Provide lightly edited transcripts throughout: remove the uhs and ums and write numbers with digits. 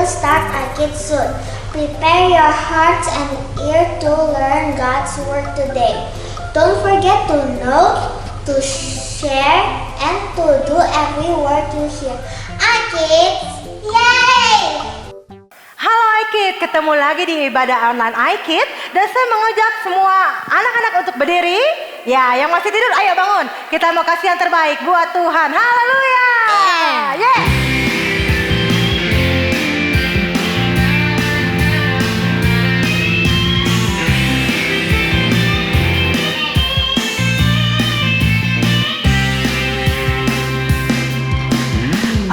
will start iKids soon. Prepare your hearts and ears to learn God's Word today. Don't forget to know, to share, and to do every word you hear. iKids, yay! Halo iKids, ketemu lagi di ibadah online iKids. Dan saya mengajak semua anak-anak untuk berdiri. Ya, yang masih tidur ayo bangun. Kita mau kasih yang terbaik buat Tuhan. Haleluya. Yeah.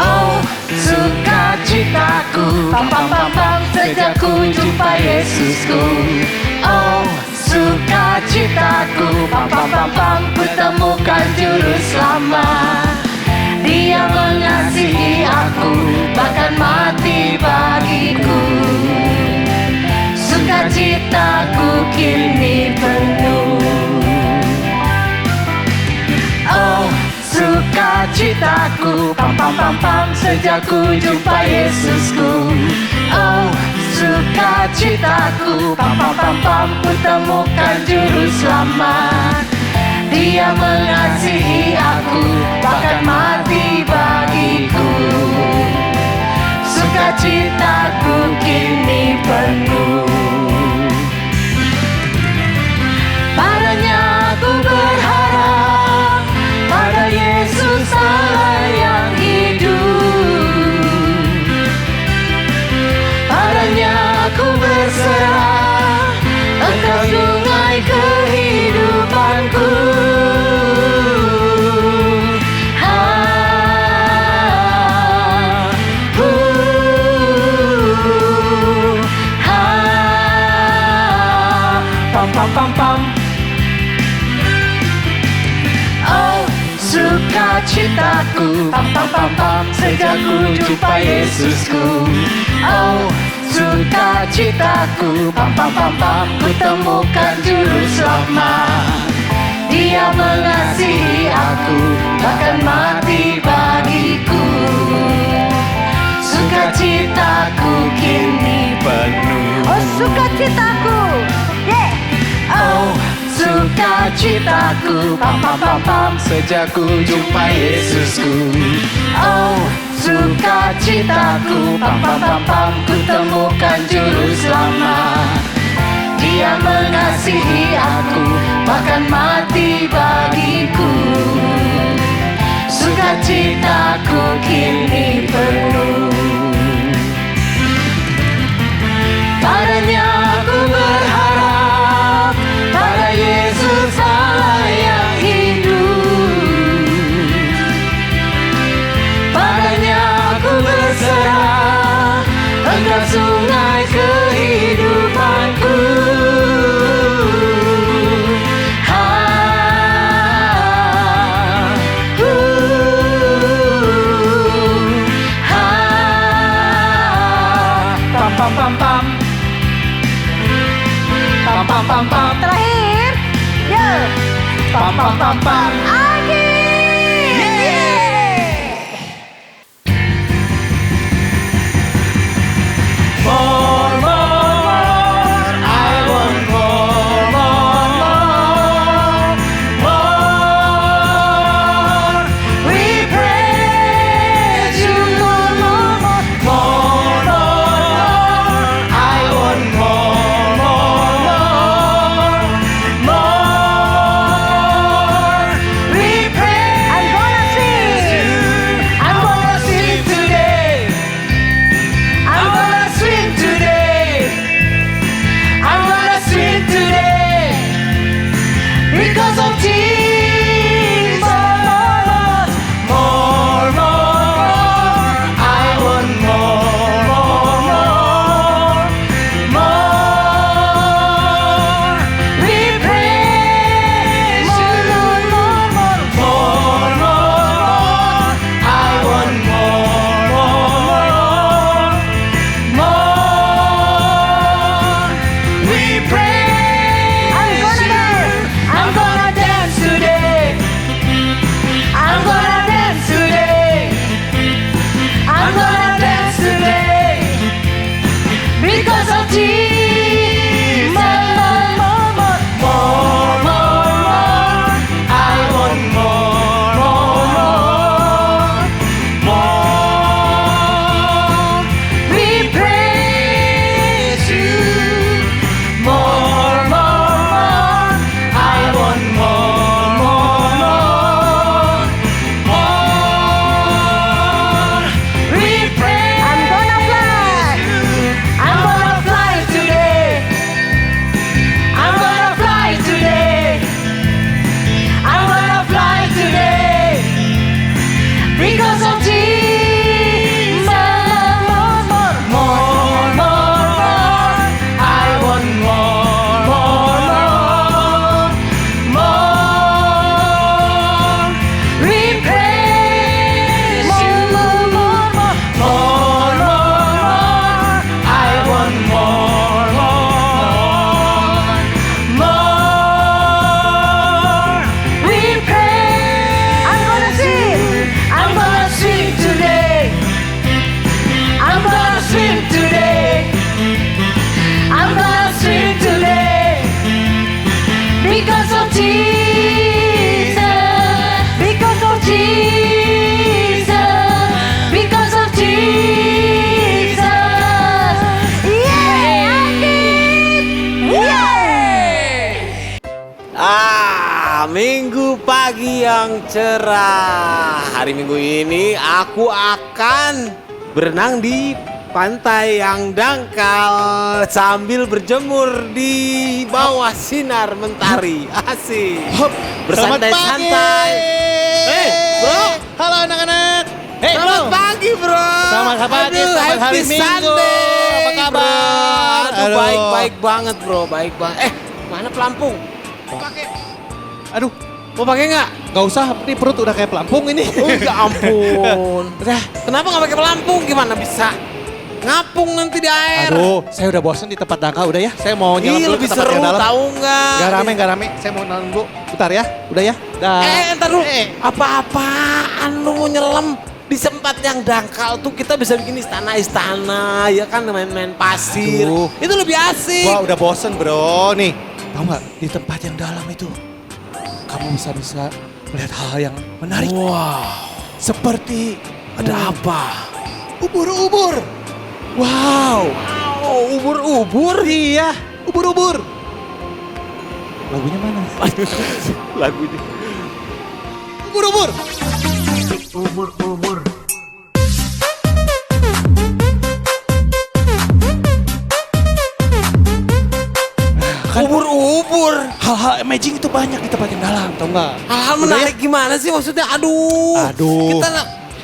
Oh, sukacitaku, pam pam pam pam, sejak ku jumpa Yesusku. Oh, sukacitaku, pam pam pam pam, ku temukan Juru Selamat. Dia mengasihi aku, bahkan mati bagiku. Sukacitaku kini penuh. Oh, sukacitaku, pam pam pam pam, sejak ku jumpa Yesusku. Oh, sukacitaku, pam pam pam pam, ku temukan Juru Selamat. Dia mengasihi aku, bahkan mati bagiku. Sukacitaku kini penuh. Padanya aku berharap, pada Yesus Allah yang hidup. Padanya aku berserah, Engkau sungai kehidupanku. Pam pam pam pam. Oh, sukacitaku, pam pam pam pam, sejak ku jumpa Yesusku. Oh, sukacitaku, pam pam pam pam, ku temukan Juru Selamat. Dia mengasihi aku, bahkan mati bagiku. Sukacitaku kini penuh. Oh, sukacitaku. Yeah. Oh, sukacitaku, pam pam pam pam, sejak ku jumpa Yesusku. Oh, sukacitaku, pam pam pam pam, ku temukan Juru Selamat. Dia mengasihi aku, bahkan mati bagiku. Sukacitaku kini penuh. Padanya aku berharap, pada Yesus Allah yang hidup. Padanya aku berserah, Engkau sungai kehidupanku. Pam pam pam pam. Pam pam pam pam. Terakhir. Yeah. Pam pam pam pam. More, more, more. I want more, more, more, more. We praise you, more, more, more, more, more. I want more, more, more, more. We yang cerah. Hari Minggu ini aku akan berenang di pantai yang dangkal sambil berjemur di bawah sinar mentari. Asik. Bersantai-santai. Hei, bro. Halo anak-anak. Hei, Selamat pagi, bro. Selamat pagi, Aduh, selamat hari happy Minggu. Sunday, Apa kabar? bro. Aduh, Aduh. baik banget, bro. Baik banget. Mana pelampung? Pakai. Aduh, Mau pakai nggak? gak usah. Ini perut udah kayak pelampung ini. Oh, ya ampun. Udah, kenapa nggak pakai pelampung? Gimana bisa ngapung nanti di air? Aduh, saya udah bosen di tempat dangkal. Udah ya, saya mau nyelam Ih, dulu lebih ke tempat seru yang dalam. tahu nggak? Gak rame. Saya mau nyelam dulu. Bentar ya, udah ya. Dah. Entar dulu. Apa-apaan lu mau nyelam? Di tempat yang dangkal tuh kita bisa bikin istana-istana, ya kan, main-main pasir. Aduh. Itu lebih asik. Wah, udah bosen bro. Nih, tahu nggak di tempat yang dalam itu kamu bisa melihat hal yang menarik. Wow, Seperti ada apa? ubur-ubur. Wow. Oh, ubur-ubur. Iya, ubur-ubur. Lagunya mana? Lagunya. Ubur-ubur. Kan Ubur-ubur. hal-hal amazing itu banyak di tempat yang dalam, tau nggak? Hal-hal Udah menarik gimana sih maksudnya? Aduh. Aduh.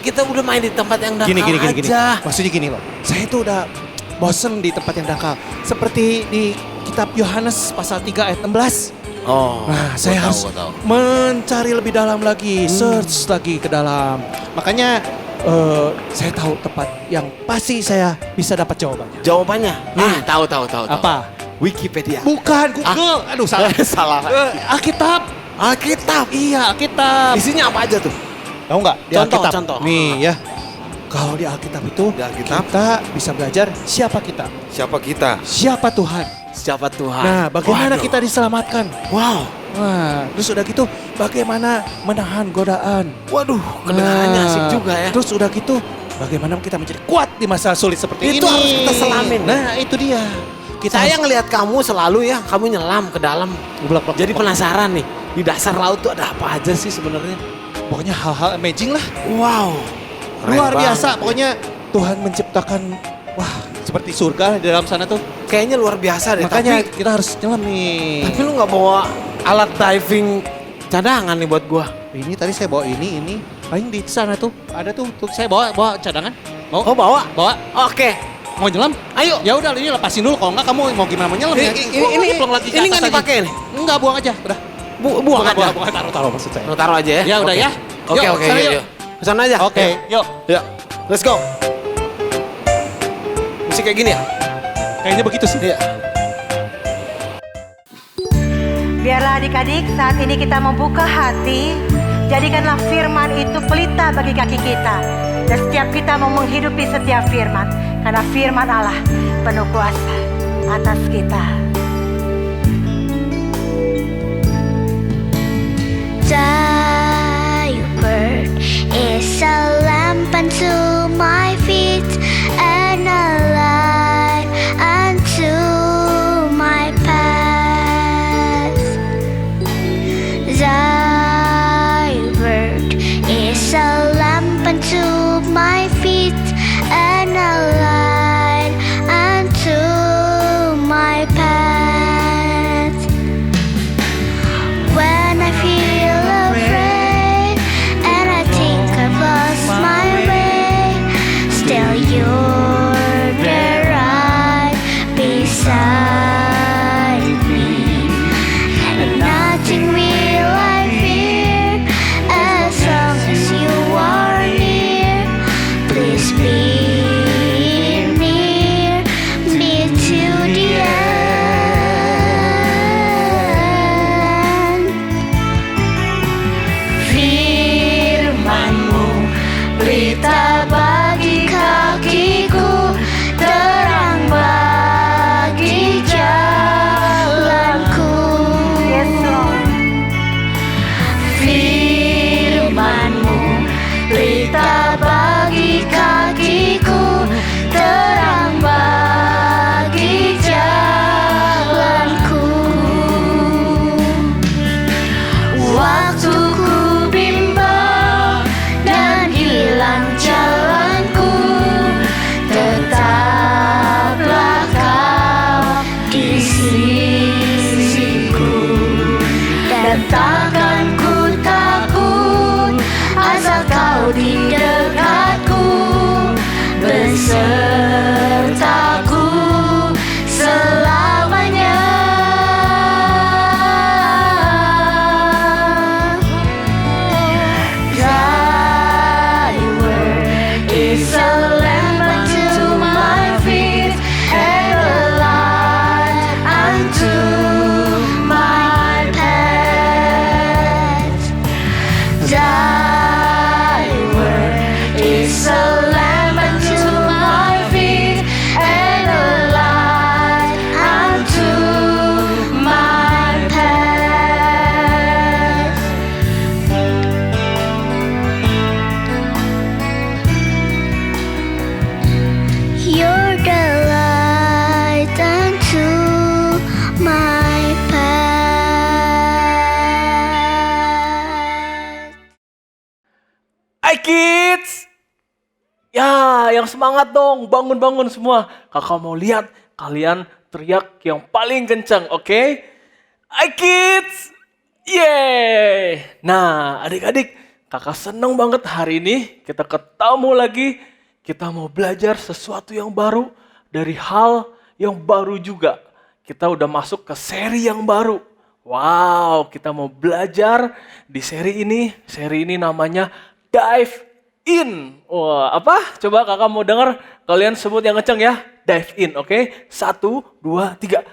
Kita udah main di tempat yang dangkal Gini. aja. Maksudnya gini loh. Saya tuh udah bosen di tempat yang dangkal. Seperti di kitab Yohanes pasal 3 ayat 16. Oh. Nah, saya harus mencari lebih dalam lagi, search lagi ke dalam. Makanya saya tahu tempat yang pasti saya bisa dapat jawabannya. Jawabannya? Tahu. Apa? Wikipedia. Bukan Google. Aduh, salah. Salah. Alkitab. Alkitab. Iya, Alkitab. Isinya apa aja tuh? Tahu nggak? Di Contoh, Alkitab. contoh. Nih ya. Kalau di Alkitab itu Di Alkitab. kita bisa belajar siapa kita, Siapa kita? siapa Tuhan. Siapa Tuhan? Nah, bagaimana Waduh. kita diselamatkan. Wow. Nah, terus udah gitu bagaimana menahan godaan. Waduh, kedengarannya Nah, asik juga ya. Terus udah gitu bagaimana kita menjadi kuat di masa sulit seperti ini. Itu harus kita selamin. Nah, itu dia. Kita Saya harus- ngelihat kamu selalu ya, kamu nyelam ke dalam. Blok-blok. Jadi penasaran nih, di dasar laut tuh ada apa aja sih sebenarnya? Pokoknya hal-hal amazing lah. Wow. Keren Luar biasa. banget. Pokoknya Tuhan menciptakan, wah, seperti surga di dalam sana tuh. Kayaknya luar biasa deh. Makanya tapi, kita harus nyelam nih. tapi lu nggak bawa alat diving cadangan nih buat gua. Ini tadi saya bawa ini. Paling di sana tuh ada tuh saya bawa cadangan. Mau? Oh, bawa? Bawa. Oke. Mau nyelam? Ayo. Ya udah, ini lepasin dulu. Kalau enggak kamu mau gimana mau nyelam ya? Ini plong lagi ke ini atas nggak lagi. dipakai nih. Enggak, buang aja. Udah. Buang aja. Buang, taruh maksud saya. Taruh aja ya. Ya udah Oke. ya. Oke, Yuk, oke, sana yuk. yuk. Kesana aja. Oke, yuk. Yuk. Let's go. Musik kayak gini ya? Kayaknya begitu sih. Iya. Biarlah adik-adik saat ini kita membuka hati. Jadikanlah firman itu pelita bagi kaki kita. Dan setiap kita mau menghidupi setiap firman. Karena firman Allah penuh kuasa atas kita. Thy word is a lamp unto my feet and a light unto my path. Thy word is a lamp unto my feet and a light unto my path. When I feel afraid and I think I've lost my way, still you're there right beside me. And nothing will I fear as long as you are near. Please be near me to the end. Firman-Mu pelita bagi kakiku, terang bagi jalanku. Yes, Lord. Firman-Mu pelita bagi kakiku, terang bagi jalanku. Waktu ku Thy word is a lamp unto my feet and a light unto my path. You're the light unto my path. Hai kids! Ya, yang semangat dong, bangun-bangun semua. Kakak mau lihat kalian teriak yang paling kencang, oke? Hai kids! Yeay! Nah, adik-adik, kakak seneng banget hari ini kita ketemu lagi. Kita mau belajar sesuatu yang baru dari hal yang baru juga. Kita udah masuk ke seri yang baru. Wow, kita mau belajar di seri ini. Seri ini namanya Dive In. Wah, apa? Coba kakak mau dengar kalian sebut yang kencang ya. Dive In, oke? 1, 2, 3.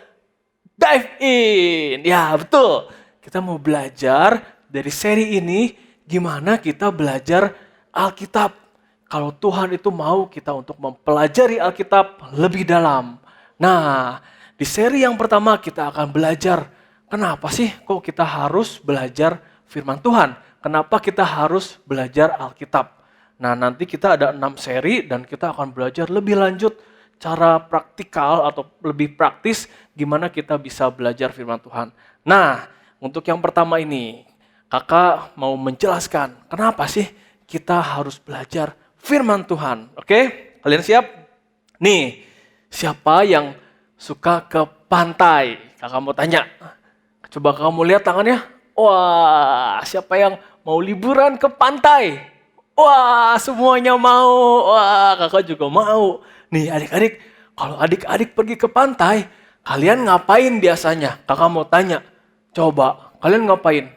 Dive In. Ya, betul. Kita mau belajar dari seri ini gimana kita belajar Alkitab. Kalau Tuhan itu mau kita untuk mempelajari Alkitab lebih dalam. Nah, di seri yang pertama kita akan belajar kenapa sih kok kita harus belajar firman Tuhan. Kenapa kita harus belajar Alkitab. Nah, nanti kita ada 6 seri dan kita akan belajar lebih lanjut cara praktikal atau lebih praktis gimana kita bisa belajar firman Tuhan. Nah, untuk yang pertama ini, kakak mau menjelaskan kenapa sih kita harus belajar firman Tuhan. Oke, kalian siap? Nih, siapa yang suka ke pantai? Kakak mau tanya. Coba kamu lihat tangannya. Wah, siapa yang mau liburan ke pantai? Wah, semuanya mau. Wah, kakak juga mau. Nih adik-adik, kalau adik-adik pergi ke pantai, kalian ngapain biasanya? Kakak mau tanya. Coba, kalian ngapain?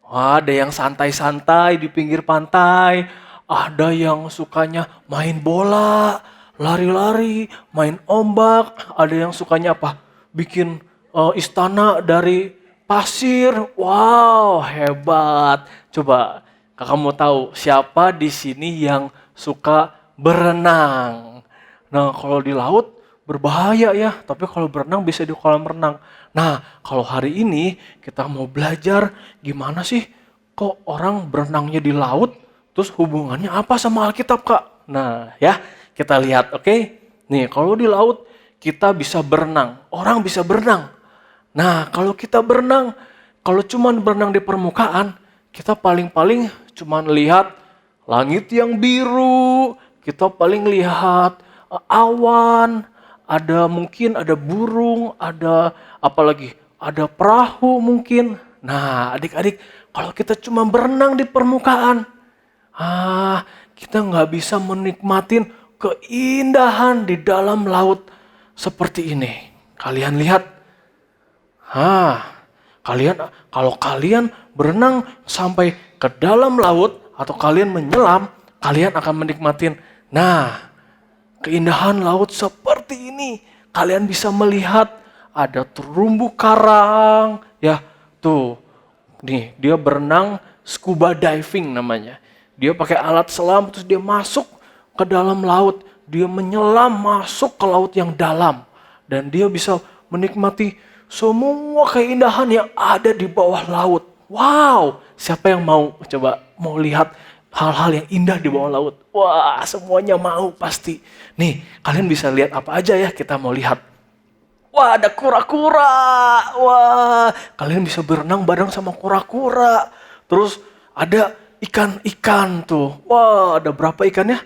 Wah, ada yang santai-santai di pinggir pantai. Ada yang sukanya main bola, lari-lari, main ombak. Ada yang sukanya apa? Bikin istana dari pasir. Wow, hebat. Coba kakak mau tahu siapa di sini yang suka berenang? Nah, kalau di laut berbahaya ya, tapi kalau berenang bisa di kolam renang. Nah, kalau hari ini kita mau belajar gimana sih kok orang berenangnya di laut, terus hubungannya apa sama Alkitab, Kak? Nah, ya, kita lihat, oke? Nih, kalau di laut kita bisa berenang, orang bisa berenang. Nah, kalau kita berenang, kalau cuman berenang di permukaan, kita paling-paling cuman lihat langit yang biru, kita paling lihat awan, mungkin ada burung, ada apa lagi? Ada perahu mungkin. Nah, adik-adik, kalau kita cuma berenang di permukaan, kita nggak bisa menikmatin keindahan di dalam laut seperti ini. Kalian lihat, kalau kalian berenang sampai ke dalam laut atau kalian menyelam, kalian akan menikmatin. Nah, keindahan laut seperti ini. Kalian bisa melihat ada terumbu karang, ya tuh. Nih, dia berenang scuba diving namanya. Dia pakai alat selam terus dia masuk ke dalam laut. Dia menyelam masuk ke laut yang dalam. Dan dia bisa menikmati semua keindahan yang ada di bawah laut. Wow, siapa yang mau lihat hal-hal yang indah di bawah laut? Wah, semuanya mau pasti. Nih, kalian bisa lihat apa aja ya kita mau lihat. Wah, ada kura-kura. Wah, kalian bisa berenang bareng sama kura-kura. Terus ada ikan-ikan tuh. Wah, ada berapa ikannya?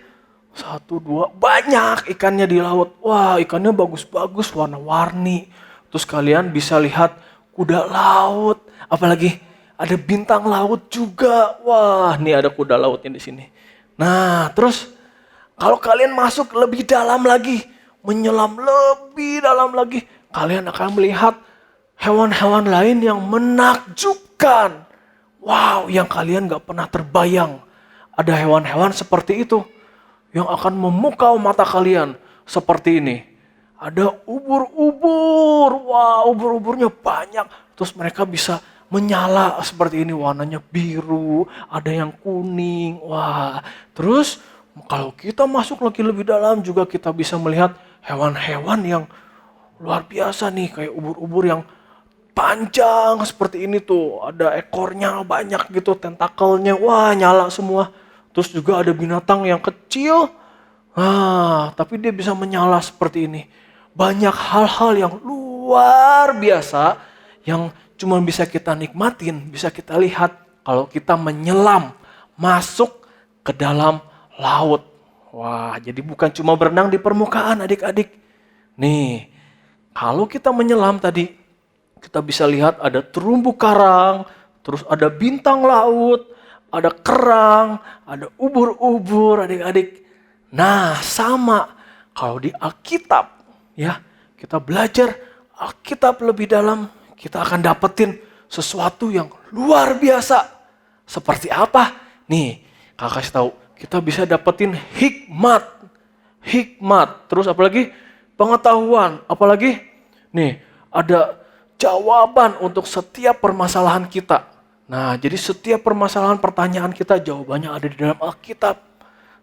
1, 2, banyak ikannya di laut. Wah, ikannya bagus-bagus, warna-warni. Terus kalian bisa lihat kuda laut. Apalagi ada bintang laut juga. Wah, nih ada kuda lautnya di sini. Nah, terus kalau kalian masuk lebih dalam lagi, menyelam lebih dalam lagi, kalian akan melihat hewan-hewan lain yang menakjubkan. Wow, yang kalian gak pernah terbayang. Ada hewan-hewan seperti itu yang akan memukau mata kalian seperti ini. Ada ubur-ubur. Wah, ubur-uburnya banyak. Terus mereka bisa menyala seperti ini, warnanya biru, ada yang kuning. Wah, terus kalau kita masuk lagi lebih dalam juga kita bisa melihat hewan-hewan yang luar biasa nih, kayak ubur-ubur yang panjang seperti ini tuh, ada ekornya banyak gitu, tentakelnya, wah nyala semua. Terus juga ada binatang yang kecil, tapi dia bisa menyala seperti ini. Banyak hal-hal yang luar biasa yang cuma bisa kita nikmatin, bisa kita lihat kalau kita menyelam masuk ke dalam laut. Wah, jadi bukan cuma berenang di permukaan adik-adik. Nih, kalau kita menyelam tadi, kita bisa lihat ada terumbu karang, terus ada bintang laut, ada kerang, ada ubur-ubur adik-adik. Nah, sama kalau di Alkitab, ya, kita belajar Alkitab lebih dalam, kita akan dapetin sesuatu yang luar biasa. Seperti apa? Nih, kakak kasih tahu, kita bisa dapetin hikmat. Hikmat, terus apalagi? Pengetahuan, apalagi? Nih, ada jawaban untuk setiap permasalahan kita. Nah, jadi setiap permasalahan pertanyaan kita jawabannya ada di dalam Alkitab.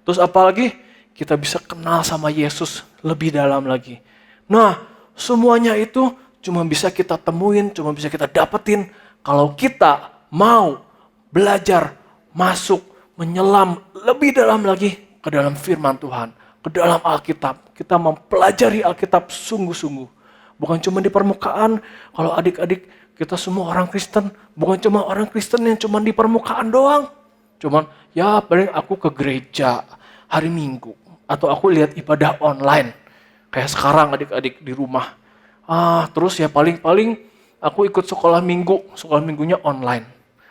Terus apalagi? Kita bisa kenal sama Yesus lebih dalam lagi. Nah, semuanya itu cuma bisa kita temuin, cuma bisa kita dapetin kalau kita mau belajar, masuk, menyelam lebih dalam lagi ke dalam firman Tuhan, ke dalam Alkitab. Kita mempelajari Alkitab sungguh-sungguh. Bukan cuma di permukaan, kalau adik-adik kita semua orang Kristen, bukan cuma orang Kristen yang cuma di permukaan doang. Cuman ya paling aku ke gereja hari Minggu, atau aku lihat ibadah online. Kayak sekarang adik-adik di rumah. Terus ya paling-paling aku ikut sekolah minggunya online.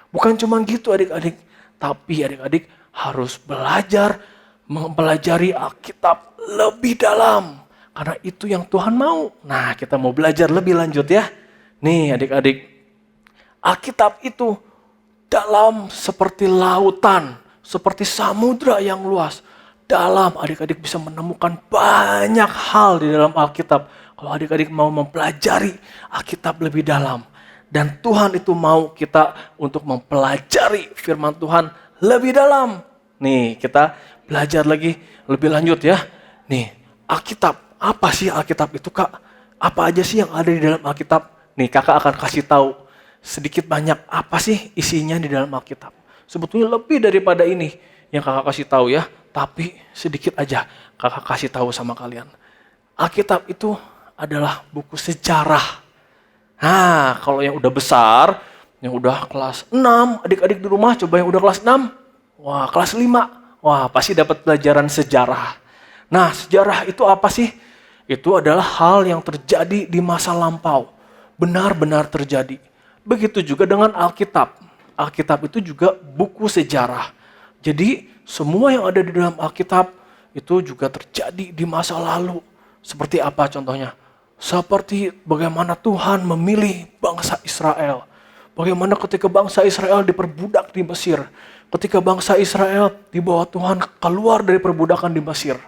Bukan cuma gitu adik-adik, tapi adik-adik harus belajar, mempelajari Alkitab lebih dalam. Karena itu yang Tuhan mau. Nah, kita mau belajar lebih lanjut ya. Nih adik-adik, Alkitab itu dalam seperti lautan, seperti samudra yang luas. Dalam adik-adik bisa menemukan banyak hal di dalam Alkitab. Kalau adik-adik mau mempelajari Alkitab lebih dalam. Dan Tuhan itu mau kita untuk mempelajari firman Tuhan lebih dalam. Nih kita belajar lagi lebih lanjut ya. Nih Alkitab. Apa sih Alkitab itu kak? Apa aja sih yang ada di dalam Alkitab? Nih kakak akan kasih tahu sedikit banyak apa sih isinya di dalam Alkitab. Sebetulnya lebih daripada ini yang kakak kasih tahu ya. Tapi sedikit aja kakak kasih tahu sama kalian. Alkitab itu adalah buku sejarah. Nah kalau yang udah besar, yang udah kelas 6, adik-adik di rumah coba yang udah kelas 6. Wah kelas 5, wah pasti dapat pelajaran sejarah. Nah sejarah itu apa sih? Itu adalah hal yang terjadi di masa lampau. Benar-benar terjadi. Begitu juga dengan Alkitab. Alkitab itu juga buku sejarah. Jadi semua yang ada di dalam Alkitab itu juga terjadi di masa lalu. Seperti apa contohnya? Seperti bagaimana Tuhan memilih bangsa Israel. Bagaimana ketika bangsa Israel diperbudak di Mesir. Ketika bangsa Israel dibawa Tuhan keluar dari perbudakan di Mesir.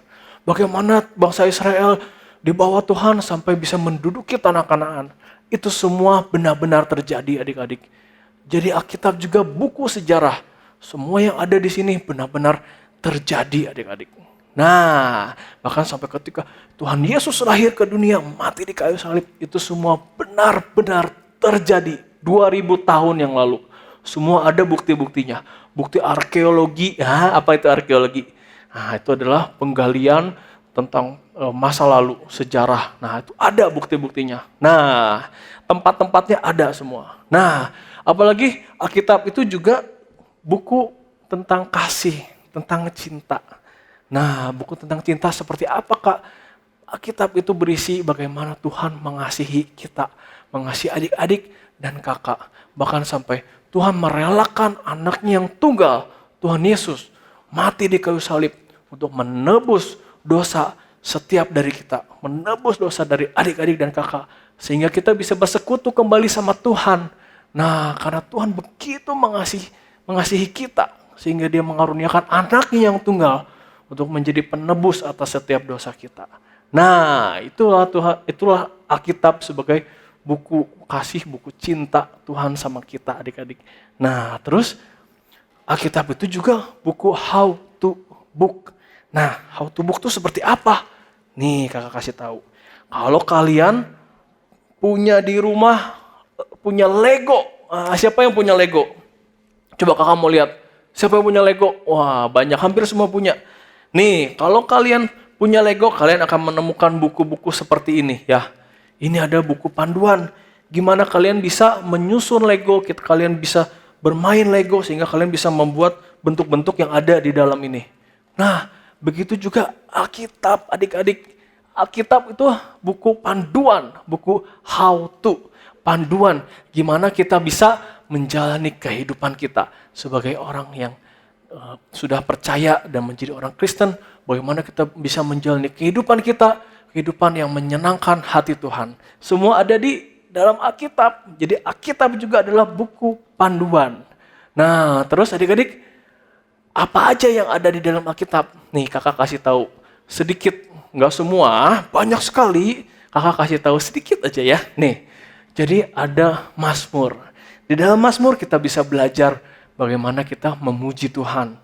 Bagaimana bangsa Israel dibawa Tuhan sampai bisa menduduki tanah Kanaan. Itu semua benar-benar terjadi adik-adik. Jadi Alkitab juga buku sejarah. Semua yang ada di sini benar-benar terjadi adik-adik. Nah, bahkan sampai ketika Tuhan Yesus lahir ke dunia, mati di kayu salib, itu semua benar-benar terjadi 2000 tahun yang lalu. Semua ada bukti-buktinya. Bukti arkeologi, apa itu arkeologi? Nah, itu adalah penggalian tentang masa lalu, sejarah. Nah, itu ada bukti-buktinya. Nah, tempat-tempatnya ada semua. Nah, apalagi Alkitab itu juga buku tentang kasih, tentang cinta. Nah, buku tentang cinta seperti apa kak? Alkitab itu berisi bagaimana Tuhan mengasihi kita, mengasihi adik-adik dan kakak. Bahkan sampai Tuhan merelakan anaknya yang tunggal, Tuhan Yesus, mati di kayu salib untuk menebus dosa setiap dari kita. Menebus dosa dari adik-adik dan kakak. Sehingga kita bisa bersekutu kembali sama Tuhan. Nah, karena Tuhan begitu mengasihi kita. Sehingga dia mengaruniakan anaknya yang tunggal untuk menjadi penebus atas setiap dosa kita. Nah, itulah Alkitab sebagai buku kasih, buku cinta Tuhan sama kita adik-adik. Nah terus Alkitab itu juga buku how to book. Nah how to book itu seperti apa? Nih kakak kasih tahu. Kalau kalian punya di rumah, punya Lego. Siapa yang punya Lego? Coba kakak mau lihat. Siapa yang punya Lego? Wah banyak, hampir semua punya. Nih kalau kalian punya Lego, kalian akan menemukan buku-buku seperti ini ya. Ini ada buku panduan. Gimana kalian bisa menyusun Lego, kalian bisa bermain Lego sehingga kalian bisa membuat bentuk-bentuk yang ada di dalam ini. Nah begitu juga Alkitab adik-adik. Alkitab itu buku panduan, buku how to, panduan gimana kita bisa menjalani kehidupan kita sebagai orang yang sudah percaya dan menjadi orang Kristen, bagaimana kita bisa menjalani kehidupan kita, kehidupan yang menyenangkan hati Tuhan. Semua ada di dalam Alkitab. Jadi Alkitab juga adalah buku panduan. Nah, terus adik-adik, apa aja yang ada di dalam Alkitab? Nih, kakak kasih tahu sedikit. Nggak semua, banyak sekali. Kakak kasih tahu sedikit aja ya. Nih, jadi ada Mazmur. Di dalam Mazmur kita bisa belajar bagaimana kita memuji Tuhan.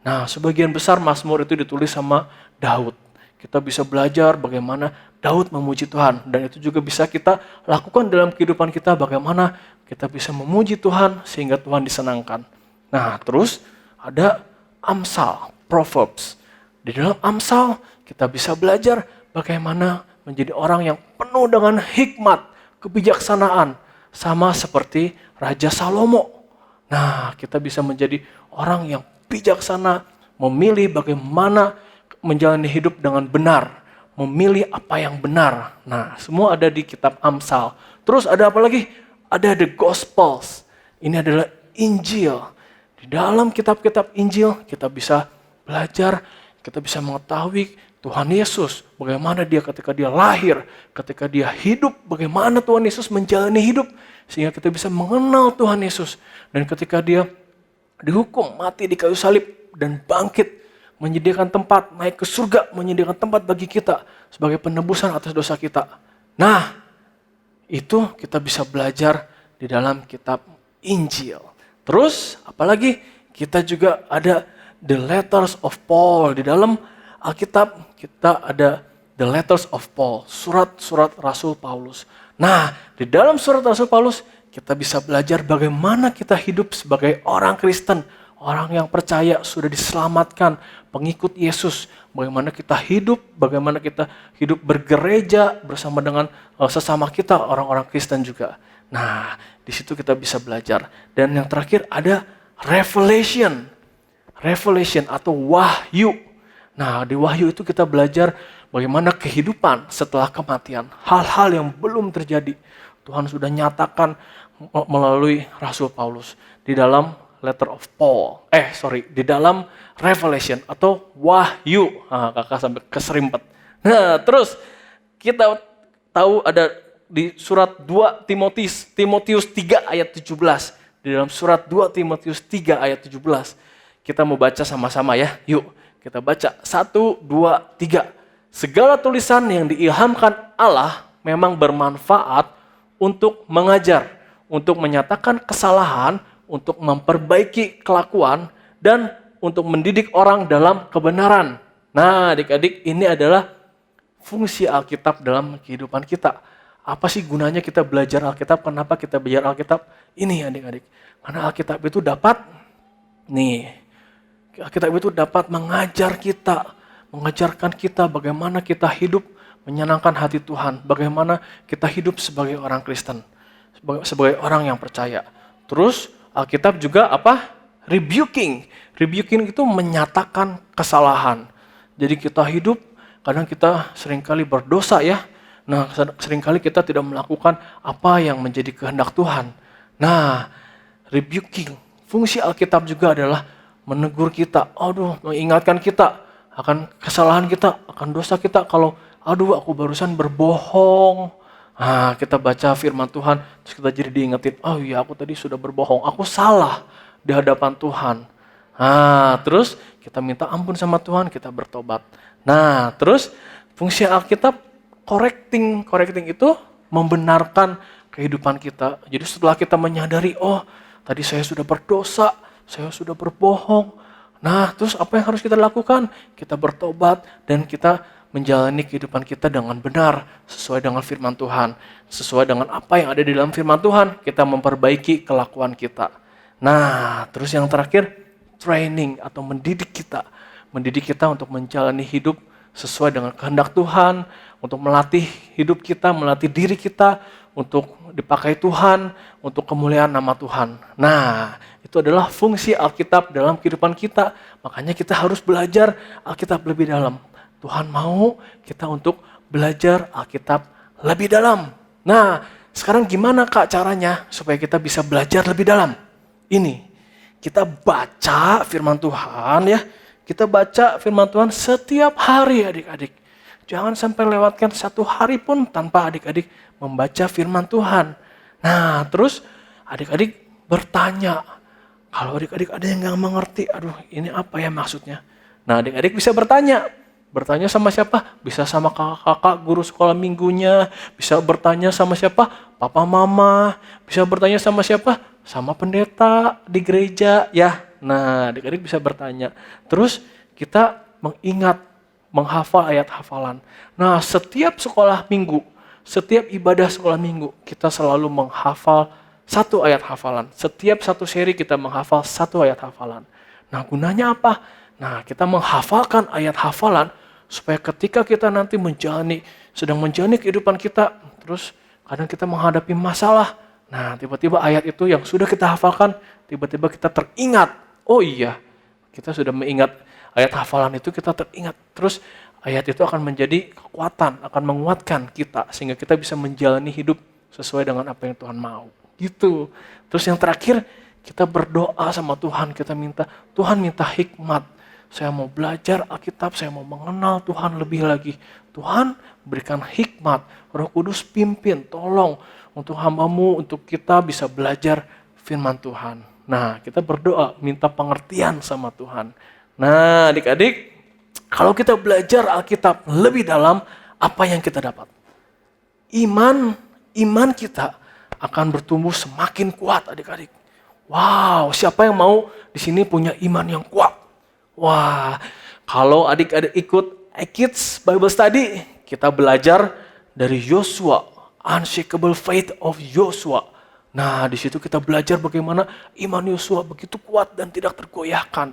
Nah, sebagian besar Mazmur itu ditulis sama Daud. Kita bisa belajar bagaimana Daud memuji Tuhan. Dan itu juga bisa kita lakukan dalam kehidupan kita, bagaimana kita bisa memuji Tuhan sehingga Tuhan disenangkan. Nah, terus ada Amsal, Proverbs. Di dalam Amsal kita bisa belajar bagaimana menjadi orang yang penuh dengan hikmat, kebijaksanaan. Sama seperti Raja Salomo. Nah, kita bisa menjadi orang yang bijaksana, memilih bagaimana menjalani hidup dengan benar, memilih apa yang benar. Nah, semua ada di kitab Amsal. Terus ada apa lagi? Ada the Gospels. Ini adalah Injil. Di dalam kitab-kitab Injil kita bisa belajar, kita bisa mengetahui Tuhan Yesus, bagaimana dia ketika dia lahir, ketika dia hidup, bagaimana Tuhan Yesus menjalani hidup, sehingga kita bisa mengenal Tuhan Yesus. Dan ketika dia dihukum, mati di kayu salib, dan bangkit, menyediakan tempat, naik ke surga, menyediakan tempat bagi kita, sebagai penebusan atas dosa kita. Nah, itu kita bisa belajar di dalam kitab Injil. Terus, apalagi kita juga ada the letters of Paul. Di dalam Alkitab kita ada the letters of Paul, surat-surat Rasul Paulus. Nah, di dalam surat Rasul Paulus kita bisa belajar bagaimana kita hidup sebagai orang Kristen, orang yang percaya sudah diselamatkan, pengikut Yesus. Bagaimana kita hidup bergereja bersama dengan sesama kita, orang-orang Kristen juga. Nah, di situ kita bisa belajar. Dan yang terakhir ada Revelation atau Wahyu. Nah, di Wahyu itu kita belajar bagaimana kehidupan setelah kematian. Hal-hal yang belum terjadi. Tuhan sudah nyatakan melalui Rasul Paulus. Di dalam di dalam Revelation atau Wahyu. Nah, kakak sampai keserimpet. Nah, terus kita tahu ada di surat 2 Timotius 3 ayat 17. Di dalam surat 2 Timotius 3 ayat 17. Kita mau baca sama-sama ya. Yuk. Kita baca 1, 2, 3. Segala tulisan yang diilhamkan Allah memang bermanfaat untuk mengajar, untuk menyatakan kesalahan, untuk memperbaiki kelakuan, dan untuk mendidik orang dalam kebenaran. Nah, adik-adik, ini adalah fungsi Alkitab dalam kehidupan kita. Apa sih gunanya kita belajar Alkitab? Kenapa kita belajar Alkitab? Ini adik-adik. Karena Alkitab itu Alkitab itu dapat mengajarkan kita bagaimana kita hidup menyenangkan hati Tuhan, bagaimana kita hidup sebagai orang Kristen, sebagai orang yang percaya. Terus Alkitab juga rebuking itu menyatakan kesalahan. Jadi kita hidup, kadang kita seringkali berdosa ya. Nah, seringkali kita tidak melakukan apa yang menjadi kehendak Tuhan. Nah, rebuking, fungsi Alkitab juga adalah menegur kita, mengingatkan kita akan kesalahan kita, akan dosa kita. Kalau, aku barusan berbohong. Nah, kita baca firman Tuhan, terus kita jadi diingetin, aku tadi sudah berbohong, aku salah di hadapan Tuhan. Nah, terus kita minta ampun sama Tuhan, kita bertobat. Nah, terus fungsi Alkitab correcting itu membenarkan kehidupan kita. Jadi setelah kita menyadari, oh tadi saya sudah berdosa, saya sudah berbohong. Nah terus apa yang harus kita lakukan? Kita bertobat dan kita menjalani kehidupan kita dengan benar, sesuai dengan firman Tuhan. Sesuai dengan apa yang ada di dalam firman Tuhan, kita memperbaiki kelakuan kita. Nah terus yang terakhir, training atau mendidik kita. Mendidik kita untuk menjalani hidup sesuai dengan kehendak Tuhan, untuk melatih hidup kita, melatih diri kita, untuk dipakai Tuhan, untuk kemuliaan nama Tuhan. Nah, itu adalah fungsi Alkitab dalam kehidupan kita. Makanya kita harus belajar Alkitab lebih dalam. Tuhan mau kita untuk belajar Alkitab lebih dalam. Nah, sekarang gimana Kak caranya supaya kita bisa belajar lebih dalam? Ini, kita baca firman Tuhan ya. Kita baca firman Tuhan setiap hari adik-adik. Jangan sampai lewatkan satu hari pun tanpa adik-adik membaca firman Tuhan. Nah terus adik-adik bertanya. Kalau adik-adik ada yang gak mengerti, aduh ini apa ya maksudnya. Nah adik-adik bisa bertanya. Bertanya sama siapa? Bisa sama kakak-kakak guru sekolah minggunya. Bisa bertanya sama siapa? Papa mama. Bisa bertanya sama siapa? Sama pendeta di gereja ya. Nah adik-adik bisa bertanya. Terus kita mengingat, menghafal ayat hafalan. Nah setiap sekolah minggu, setiap ibadah sekolah minggu, kita selalu menghafal satu ayat hafalan. Setiap satu seri kita menghafal satu ayat hafalan. Nah gunanya apa? Nah kita menghafalkan ayat hafalan supaya ketika kita nanti sedang menjalani kehidupan kita, terus kadang kita menghadapi masalah. Nah tiba-tiba ayat itu yang sudah kita hafalkan, tiba-tiba kita teringat. Oh iya, kita sudah mengingat ayat hafalan itu, kita teringat. Terus ayat itu akan menjadi kekuatan, akan menguatkan kita sehingga kita bisa menjalani hidup sesuai dengan apa yang Tuhan mau. Gitu. Terus yang terakhir, kita berdoa sama Tuhan, kita minta, Tuhan minta hikmat. Saya mau belajar Alkitab, saya mau mengenal Tuhan lebih lagi. Tuhan berikan hikmat, Roh Kudus pimpin, tolong untuk hamba-Mu, untuk kita bisa belajar firman Tuhan. Nah, kita berdoa, minta pengertian sama Tuhan. Nah, adik-adik, kalau kita belajar Alkitab lebih dalam, apa yang kita dapat? Iman kita akan bertumbuh semakin kuat, adik-adik. Wow, siapa yang mau di sini punya iman yang kuat? Wah, kalau adik-adik ikut iKids Bible Study, kita belajar dari Yosua, unshakable faith of Yosua. Nah, di situ kita belajar bagaimana iman Yosua begitu kuat dan tidak tergoyahkan.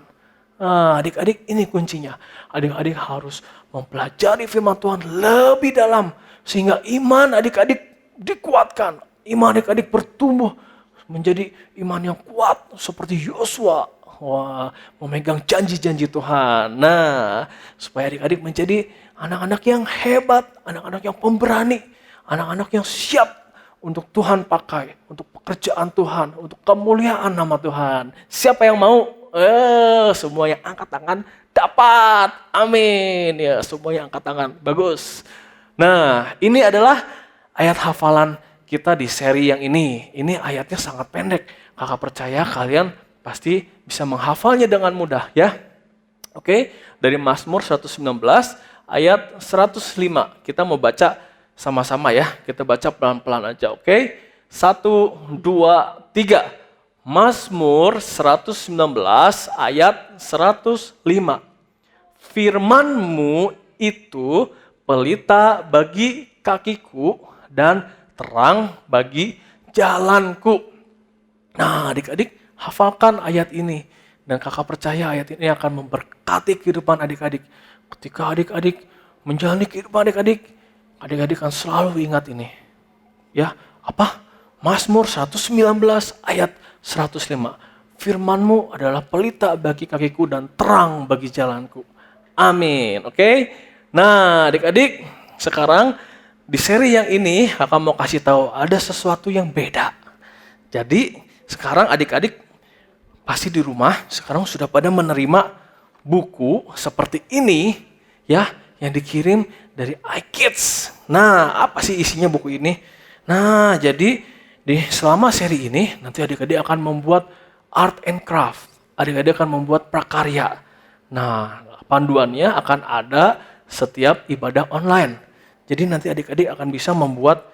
Nah, adik-adik ini kuncinya. Adik-adik harus mempelajari firman Tuhan lebih dalam sehingga iman adik-adik dikuatkan. Iman adik-adik bertumbuh menjadi iman yang kuat seperti Yosua. Wah, memegang janji-janji Tuhan. Nah, supaya adik-adik menjadi anak-anak yang hebat, anak-anak yang pemberani, anak-anak yang siap untuk Tuhan pakai, untuk pekerjaan Tuhan, untuk kemuliaan nama Tuhan. Siapa yang mau? Semua yang angkat tangan dapat. Amin. Ya, semua yang angkat tangan. Bagus. Nah, ini adalah ayat hafalan kita di seri yang ini. Ini ayatnya sangat pendek. Kakak percaya kalian pasti bisa menghafalnya dengan mudah ya. Oke, dari Mazmur 119 ayat 105. Kita mau baca sama-sama ya. Kita baca pelan-pelan aja, oke? 1, 2, 3. Mazmur 119 ayat 105. Firman-Mu itu pelita bagi kakiku dan terang bagi jalanku. Nah, adik-adik hafalkan ayat ini. Dan kakak percaya ayat ini akan memberkati kehidupan adik-adik. Ketika adik-adik menjalani kehidupan adik-adik akan selalu ingat ini. Ya, apa? Mazmur 119 ayat 105. Firman-Mu adalah pelita bagi kakiku dan terang bagi jalanku. Amin. Oke? Nah, adik-adik, sekarang di seri yang ini kakak mau kasih tahu ada sesuatu yang beda. Jadi, sekarang adik-adik pasti di rumah sekarang sudah pada menerima buku seperti ini ya yang dikirim dari iKids. Nah, apa sih isinya buku ini? Nah, jadi selama seri ini nanti adik-adik akan membuat art and craft. Adik-adik akan membuat prakarya. Nah, panduannya akan ada setiap ibadah online. Jadi nanti adik-adik akan bisa membuat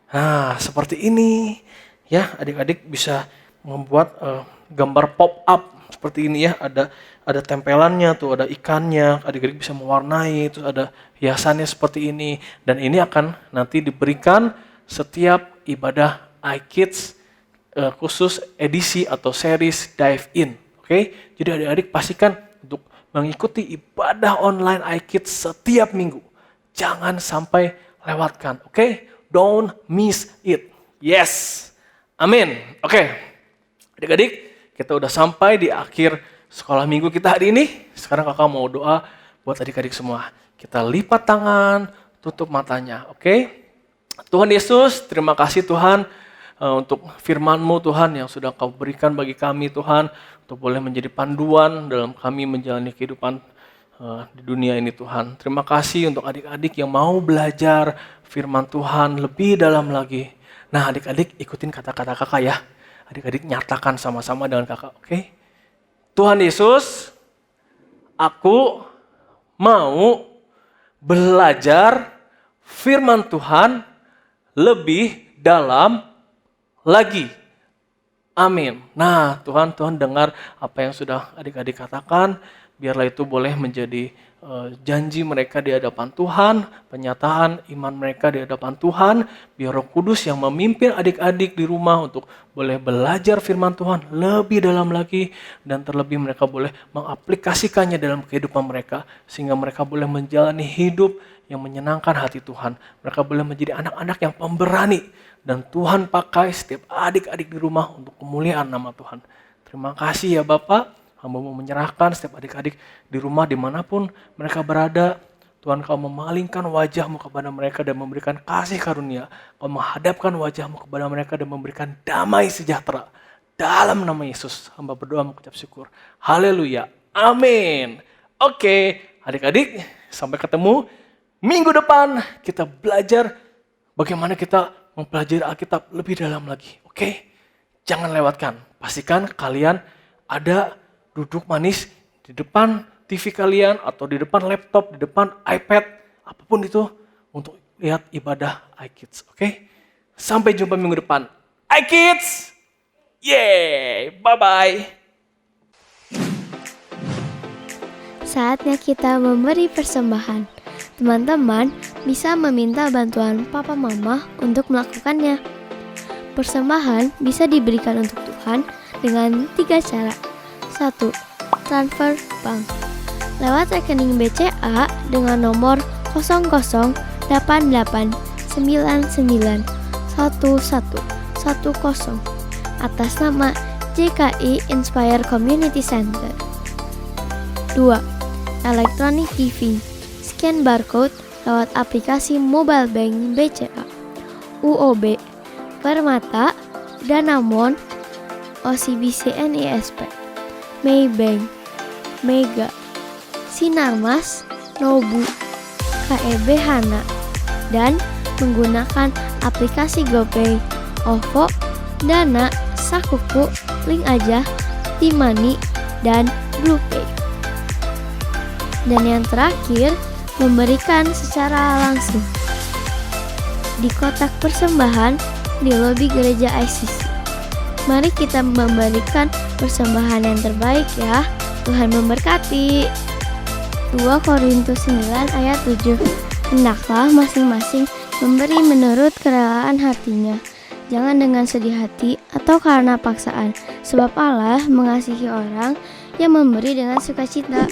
Nah, seperti ini. Ya, adik-adik bisa membuat gambar pop up seperti ini ya. Ada tempelannya tuh, ada ikannya. Adik-adik bisa mewarnai, terus ada hiasannya seperti ini. Dan ini akan nanti diberikan setiap ibadah iKids khusus edisi atau series Dive In. Oke? Jadi adik-adik pastikan untuk mengikuti ibadah online iKids setiap minggu. Jangan sampai lewatkan. Oke? Don't miss it. Yes. Amin. Oke. Adik-adik, kita udah sampai di akhir sekolah minggu kita hari ini. Sekarang kakak mau doa buat adik-adik semua. Kita lipat tangan, tutup matanya. Oke? Tuhan Yesus, terima kasih Tuhan untuk firman-Mu Tuhan yang sudah Kau berikan bagi kami Tuhan. Untuk boleh menjadi panduan dalam kami menjalani kehidupan di dunia ini Tuhan. Terima kasih untuk adik-adik yang mau belajar firman Tuhan lebih dalam lagi. Nah adik-adik ikutin kata-kata kakak ya. Adik-adik nyatakan sama-sama dengan kakak, oke? Tuhan Yesus, aku mau belajar firman Tuhan lebih dalam lagi. Amin. Nah Tuhan dengar apa yang sudah adik-adik katakan. Biarlah itu boleh menjadi janji mereka di hadapan Tuhan, penyataan iman mereka di hadapan Tuhan. Biar Roh Kudus yang memimpin adik-adik di rumah untuk boleh belajar firman Tuhan lebih dalam lagi. Dan terlebih mereka boleh mengaplikasikannya dalam kehidupan mereka. Sehingga mereka boleh menjalani hidup yang menyenangkan hati Tuhan. Mereka boleh menjadi anak-anak yang pemberani. Dan Tuhan pakai setiap adik-adik di rumah untuk kemuliaan nama Tuhan. Terima kasih ya Bapak. Hamba mau menyerahkan setiap adik-adik di rumah dimanapun mereka berada. Tuhan Kau memalingkan wajah-Mu kepada mereka dan memberikan kasih karunia. Kau menghadapkan wajah-Mu kepada mereka dan memberikan damai sejahtera. Dalam nama Yesus hamba berdoa mengucap syukur. Haleluya. Amin. Oke adik-adik sampai ketemu minggu depan. Kita belajar bagaimana kita mempelajari Alkitab lebih dalam lagi. Oke? Jangan lewatkan. Pastikan kalian ada duduk manis di depan TV kalian atau di depan laptop, di depan iPad, apapun itu untuk lihat ibadah iKids. Oke? Sampai jumpa minggu depan. iKids! Yeay! Bye-bye! Saatnya kita memberi persembahan. Teman-teman bisa meminta bantuan papa mama untuk melakukannya. Persembahan bisa diberikan untuk Tuhan dengan 3 cara. 1. Transfer bank lewat rekening BCA dengan nomor 0088991110 atas nama JKI Inspire Community Center. 2. Electronic giving, scan barcode lewat aplikasi mobile bank BCA, UOB, Permata, Danamon, OCBC NISP, Maybank, Mega, Sinarmas, Nobu, KEB Hana, dan menggunakan aplikasi GoPay, OVO, Dana, Sakuku, Link Aja, T-Money, dan BluePay. Dan yang terakhir, memberikan secara langsung di kotak persembahan di lobi gereja ICC. Mari kita memberikan persembahan yang terbaik ya. Tuhan memberkati. 2 Korintus 9 ayat 7. Hendaklah masing-masing memberi menurut kerelaan hatinya. Jangan dengan sedih hati atau karena paksaan, sebab Allah mengasihi orang yang memberi dengan sukacita.